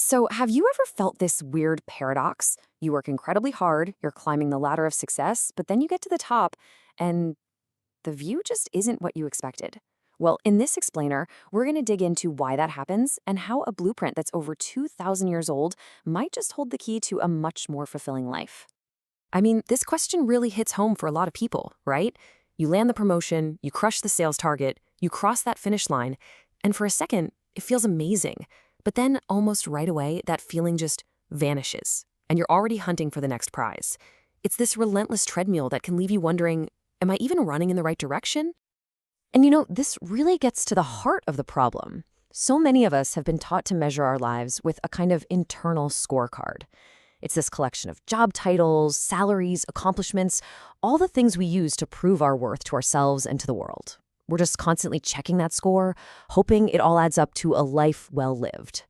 So, have you ever felt this weird paradox? You work incredibly hard, you're climbing the ladder of success, but then you get to the top and the view just isn't what you expected. Well, in this explainer, we're going to dig into why that happens and how a blueprint that's over 2,000 years old might just hold the key to a much more fulfilling life. I mean, this question really hits home for a lot of people, right? You land the promotion, you crush the sales target, you cross that finish line, and for a second, it feels amazing. But then, almost right away, that feeling just vanishes, and you're already hunting for the next prize. It's this relentless treadmill that can leave you wondering, am I even running in the right direction? And this really gets to the heart of the problem. So many of us have been taught to measure our lives with a kind of internal scorecard. It's this collection of job titles, salaries, accomplishments, all the things we use to prove our worth to ourselves and to the world. We're just constantly checking that score, hoping it all adds up to a life well lived.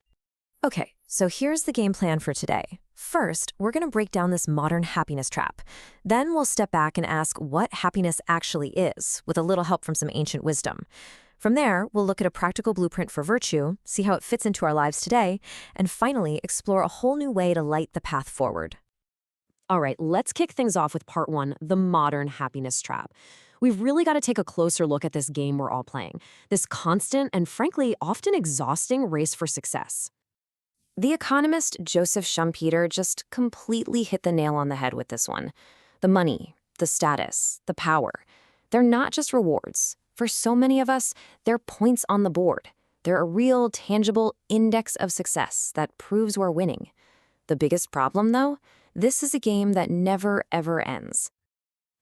Okay, so here's the game plan for today. First, we're going to break down this modern happiness trap. Then we'll step back and ask what happiness actually is, with a little help from some ancient wisdom. From there, we'll look at a practical blueprint for virtue, see how it fits into our lives today, and finally explore a whole new way to light the path forward. All right, let's kick things off with part one, the modern happiness trap. We've really got to take a closer look at this game we're all playing, this constant and frankly often exhausting race for success. The economist Joseph Schumpeter just completely hit the nail on the head with this one. The money, the status, the power, they're not just rewards. For so many of us, they're points on the board. They're a real, tangible index of success that proves we're winning. The biggest problem, though, this is a game that never, ever ends.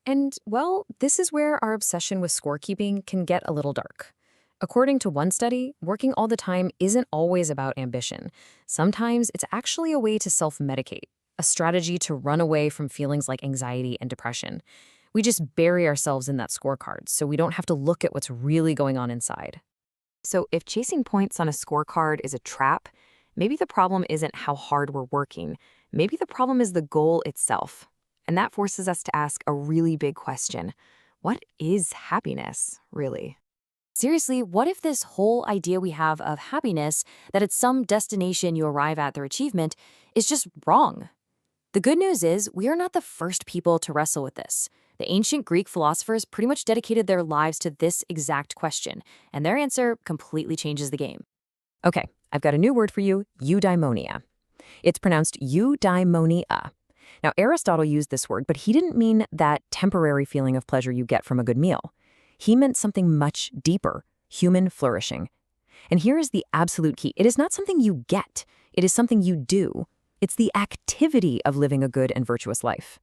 And, well, this is where our obsession with scorekeeping can get a little dark. According to one study, working all the time isn't always about ambition. Sometimes it's actually a way to self-medicate, a strategy to run away from feelings like anxiety and depression. We just bury ourselves in that scorecard so we don't have to look at what's really going on inside. So if chasing points on a scorecard is a trap, maybe the problem isn't how hard we're working. Maybe the problem is the goal itself. And that forces us to ask a really big question. What is happiness, really? Seriously, what if this whole idea we have of happiness, that it's some destination you arrive at through achievement, is just wrong? The good news is we are not the first people to wrestle with this. The ancient Greek philosophers pretty much dedicated their lives to this exact question, and their answer completely changes the game. Okay, I've got a new word for you, eudaimonia. It's pronounced eudaimonia. Now, Aristotle used this word, but he didn't mean that temporary feeling of pleasure you get from a good meal. He meant something much deeper, human flourishing. And here is the absolute key. It is not something you get. It is something you do. It's the activity of living a good and virtuous life.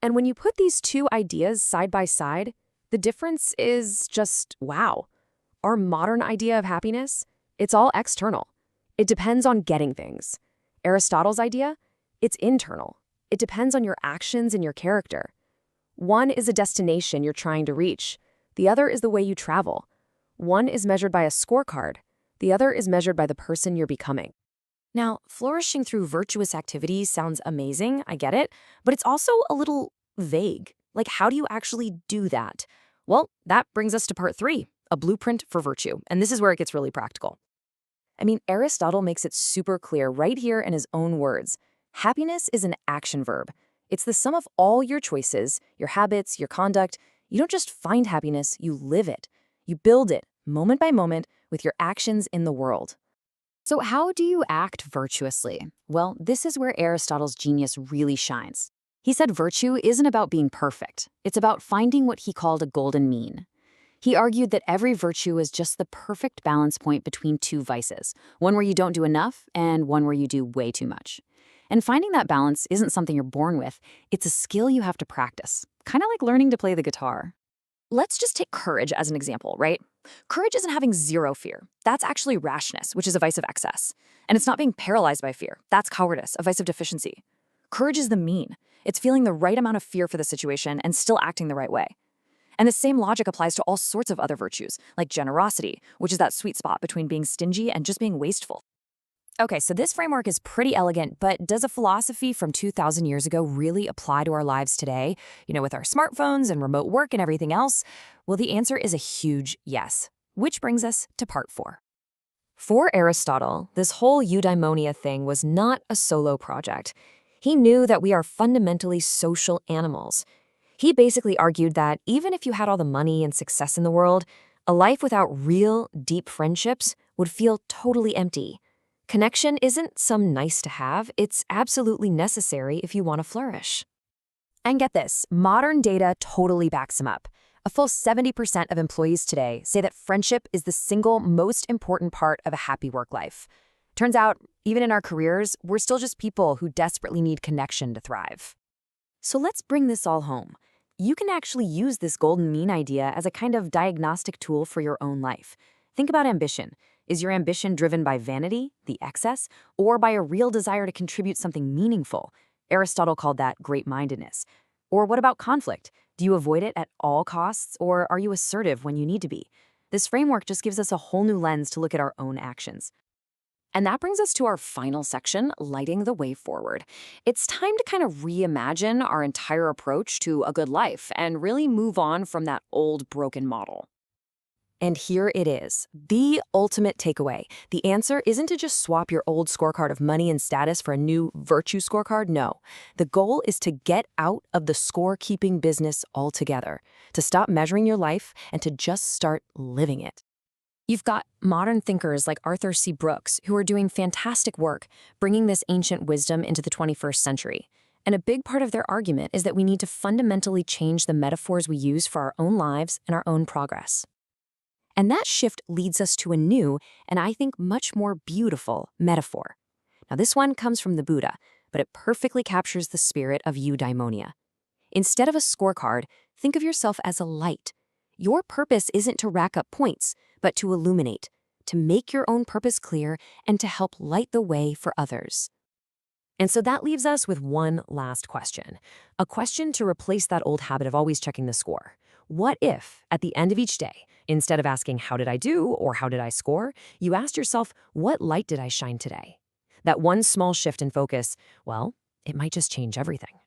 And when you put these two ideas side by side, the difference is just wow. Our modern idea of happiness, it's all external. It depends on getting things. Aristotle's idea, it's internal. It depends on your actions and your character. One is a destination you're trying to reach. The other is the way you travel. One is measured by a scorecard. The other is measured by the person you're becoming. Now, flourishing through virtuous activities sounds amazing, I get it, but it's also a little vague. Like, how do you actually do that? Well, that brings us to part three, a blueprint for virtue, and this is where it gets really practical. I mean, Aristotle makes it super clear right here in his own words. Happiness is an action verb. It's the sum of all your choices, your habits, your conduct. You don't just find happiness, you live it. You build it, moment by moment, with your actions in the world. So how do you act virtuously? Well, this is where Aristotle's genius really shines. He said virtue isn't about being perfect. It's about finding what he called a golden mean. He argued that every virtue is just the perfect balance point between two vices, one where you don't do enough and one where you do way too much. And finding that balance isn't something you're born with. It's a skill you have to practice, kind of like learning to play the guitar. Let's just take courage as an example, right? Courage isn't having zero fear. That's actually rashness, which is a vice of excess. And it's not being paralyzed by fear. That's cowardice, a vice of deficiency. Courage is the mean. It's feeling the right amount of fear for the situation and still acting the right way. And the same logic applies to all sorts of other virtues, like generosity, which is that sweet spot between being stingy and just being wasteful. Okay, so this framework is pretty elegant, but does a philosophy from 2,000 years ago really apply to our lives today? With our smartphones and remote work and everything else? Well, the answer is a huge yes, which brings us to part four. For Aristotle, this whole eudaimonia thing was not a solo project. He knew that we are fundamentally social animals. He basically argued that even if you had all the money and success in the world, a life without real, deep friendships would feel totally empty. Connection isn't some nice to have, it's absolutely necessary if you want to flourish. And get this, modern data totally backs him up. A full 70% of employees today say that friendship is the single most important part of a happy work life. Turns out, even in our careers, we're still just people who desperately need connection to thrive. So let's bring this all home. You can actually use this golden mean idea as a kind of diagnostic tool for your own life. Think about ambition. Is your ambition driven by vanity, the excess, or by a real desire to contribute something meaningful? Aristotle called that great-mindedness. Or what about conflict? Do you avoid it at all costs, or are you assertive when you need to be? This framework just gives us a whole new lens to look at our own actions. And that brings us to our final section, lighting the way forward. It's time to kind of reimagine our entire approach to a good life and really move on from that old broken model. And here it is, the ultimate takeaway. The answer isn't to just swap your old scorecard of money and status for a new virtue scorecard, no. The goal is to get out of the score-keeping business altogether, to stop measuring your life and to just start living it. You've got modern thinkers like Arthur C. Brooks who are doing fantastic work bringing this ancient wisdom into the 21st century. And a big part of their argument is that we need to fundamentally change the metaphors we use for our own lives and our own progress. And that shift leads us to a new, and I think much more beautiful, metaphor. Now, this one comes from the Buddha, but it perfectly captures the spirit of eudaimonia. Instead of a scorecard, think of yourself as a light. Your purpose isn't to rack up points, but to illuminate, to make your own purpose clear, and to help light the way for others. And so that leaves us with one last question. A question to replace that old habit of always checking the score. What if, at the end of each day, instead of asking, how did I do or how did I score, you asked yourself, what light did I shine today? That one small shift in focus, well, it might just change everything.